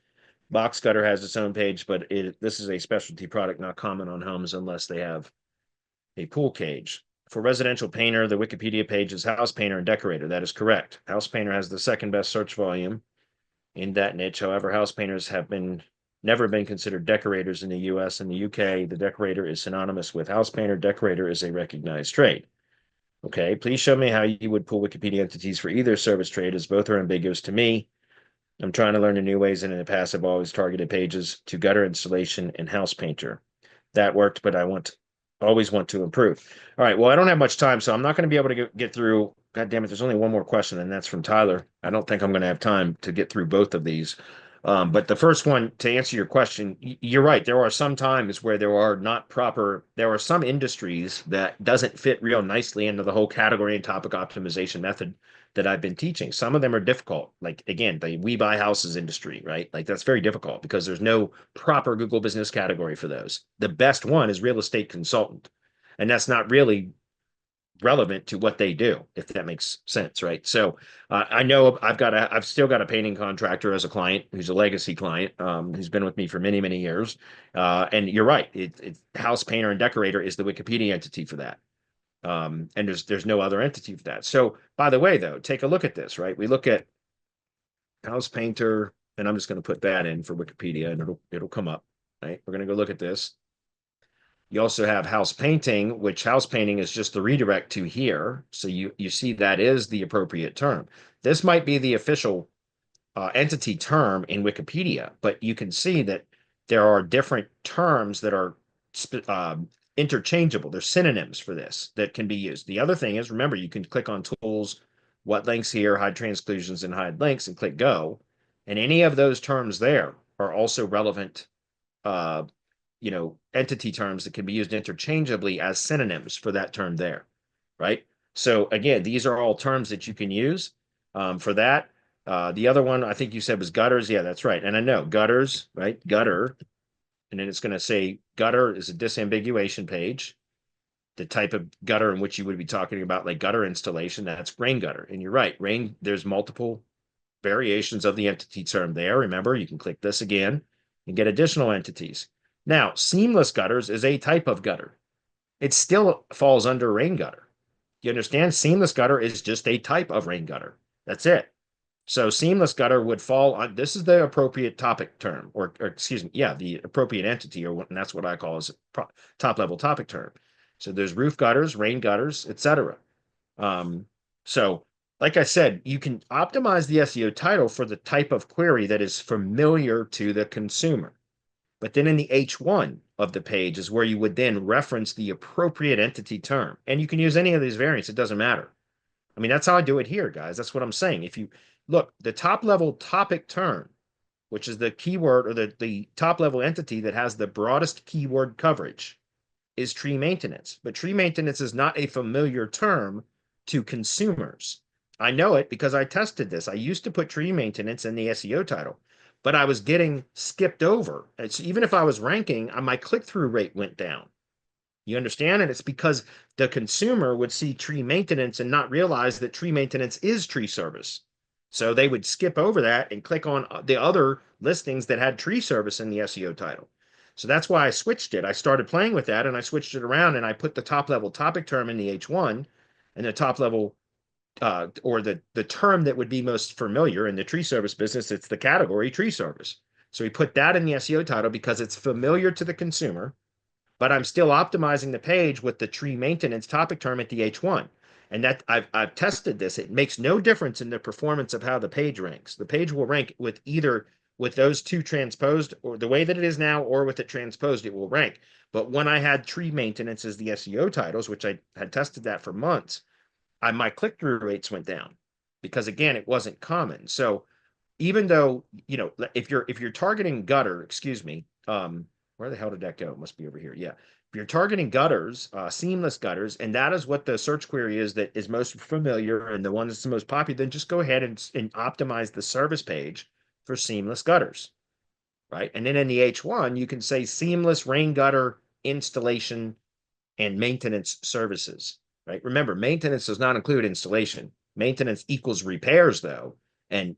Box gutter has its own page, but this is a specialty product not common on homes unless they have a pool cage. For residential painter, the Wikipedia page is house painter and decorator. That is correct. House painter has the second best search volume in that niche. However, house painters have never been considered decorators in the US and the UK. The decorator is synonymous with house painter. Decorator is a recognized trade. Okay, please show me how you would pull Wikipedia entities for either service trade, as both are ambiguous to me. I'm trying to learn the new ways, and in the past, I've always targeted pages to gutter installation and house painter. That worked, but I always want to improve. All right, well, I don't have much time, so I'm not going to be able to get through. God damn it, there's only one more question, and that's from Tyler. I don't think I'm going to have time to get through both of these. But the first one, to answer your question, you're right. There are some times where there are some industries that doesn't fit real nicely into the whole category and topic optimization method that I've been teaching. Some of them are difficult. Like, again, the we buy houses industry, right? Like, that's very difficult because there's no proper Google business category for those. The best one is real estate consultant. And that's not really relevant to what they do, if that makes sense, right? So I know I've still got a painting contractor as a client who's a legacy client, who's been with me for many, many years. And you're right, house painter and decorator is the Wikipedia entity for that. And there's no other entity for that. So by the way, though, take a look at this, right? We look at house painter, and I'm just going to put that in for Wikipedia, and it'll come up, right? We're going to go look at this. You also have house painting, which house painting is just the redirect to here. So you see that is the appropriate term. This might be the official entity term in Wikipedia, but you can see that there are different terms that are interchangeable. There's synonyms for this that can be used. The other thing is, remember, you can click on tools, what links here, hide transclusions and hide links, and click go. And any of those terms there are also relevant, entity terms that can be used interchangeably as synonyms for that term there, right? So again, these are all terms that you can use for that. The other one I think you said was gutters. Yeah, that's right. And I know gutters, right? Gutter. And then it's going to say gutter is a disambiguation page. The type of gutter in which you would be talking about, like gutter installation, that's rain gutter. And you're right, rain, there's multiple variations of the entity term there. Remember, you can click this again and get additional entities. Now, seamless gutters is a type of gutter. It still falls under rain gutter. You understand? Seamless gutter is just a type of rain gutter. That's it. So seamless gutter would fall on, this is the appropriate topic term, or excuse me, yeah, the appropriate entity, and that's what I call as a top level topic term. So there's roof gutters, rain gutters, etc. So like I said, you can optimize the SEO title for the type of query that is familiar to the consumer. But then in the H1 of the page is where you would then reference the appropriate entity term. And you can use any of these variants, it doesn't matter. I mean, that's how I do it here, guys. That's what I'm saying. If you look, the top level topic term, which is the keyword or the top level entity that has the broadest keyword coverage, is tree maintenance. But tree maintenance is not a familiar term to consumers. I know it because I tested this. I used to put tree maintenance in the SEO title, but I was getting skipped over. It's, even if I was ranking, my click-through rate went down. You understand? And it's because the consumer would see tree maintenance and not realize that tree maintenance is tree service. So they would skip over that and click on the other listings that had tree service in the SEO title. So that's why I switched it. I started playing with that and I switched it around and I put the top level topic term in the H1 and the top level or the term that would be most familiar in the tree service business, it's the category tree service. So we put that in the SEO title because it's familiar to the consumer, but I'm still optimizing the page with the tree maintenance topic term at the H1. And that I've tested this. It makes no difference in the performance of how the page ranks. The page will rank with either with those two transposed or the way that it is now, or with it transposed, it will rank. But when I had tree maintenance as the SEO titles, which I had tested that for months, my click-through rates went down because again, it wasn't common. So even though, if you're targeting gutter, excuse me, where the hell did that go? It must be over here. Yeah. If you're targeting gutters, seamless gutters, and that is what the search query is that is most familiar and the one that's the most popular, then just go ahead and optimize the service page for seamless gutters, right? And then in the H1, you can say seamless rain gutter installation and maintenance services, right? Remember, maintenance does not include installation. Maintenance equals repairs, though, and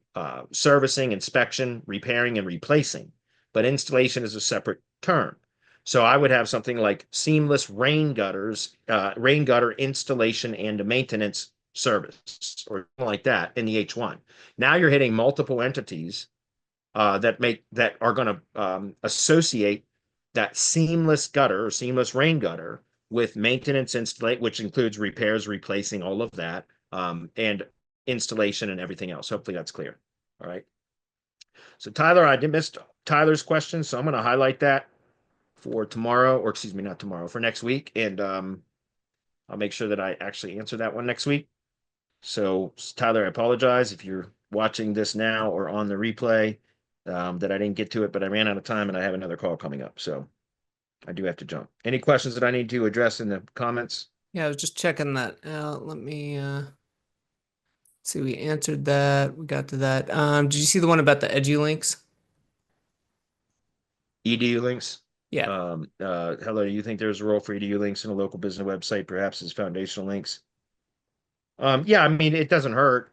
servicing, inspection, repairing, and replacing. But installation is a separate term. So I would have something like seamless rain gutters, rain gutter installation and maintenance service, or like that in the H1. Now you're hitting multiple entities that are going to associate that seamless gutter or seamless rain gutter with maintenance installation, which includes repairs, replacing, all of that, and installation and everything else. Hopefully that's clear. All right. So Tyler, I did miss Tyler's question, so I'm going to highlight that for tomorrow, or excuse me, not tomorrow, for next week, and I'll make sure that I actually answer that one next week. So Tyler, I apologize if you're watching this now or on the replay that I didn't get to it, but I ran out of time and I have another call coming up, so I do have to jump. Any questions that I need to address in the comments? Yeah, I was just checking that out. Let me see. We answered that. We got to that. Did you see the one about the edu links? EDU links? Yeah. Hello, do you think there's a role for EDU links in a local business website, perhaps as foundational links? Yeah, I mean, it doesn't hurt.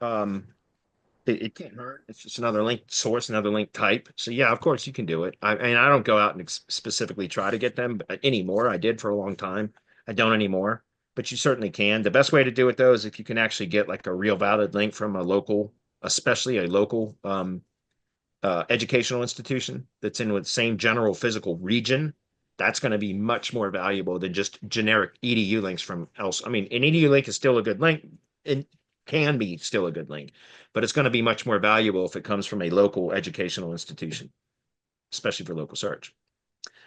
It can't hurt. It's just another link source, another link type. So yeah, of course you can do it. I mean, I don't go out and specifically try to get them anymore. I did for a long time. I don't anymore, but you certainly can. The best way to do it though is if you can actually get like a real valid link from a local, especially a local educational institution that's in with the same general physical region. That's going to be much more valuable than just generic EDU links from else. I mean, an EDU link is still a good link, and can be still a good link, but it's going to be much more valuable if it comes from a local educational institution, especially for local search.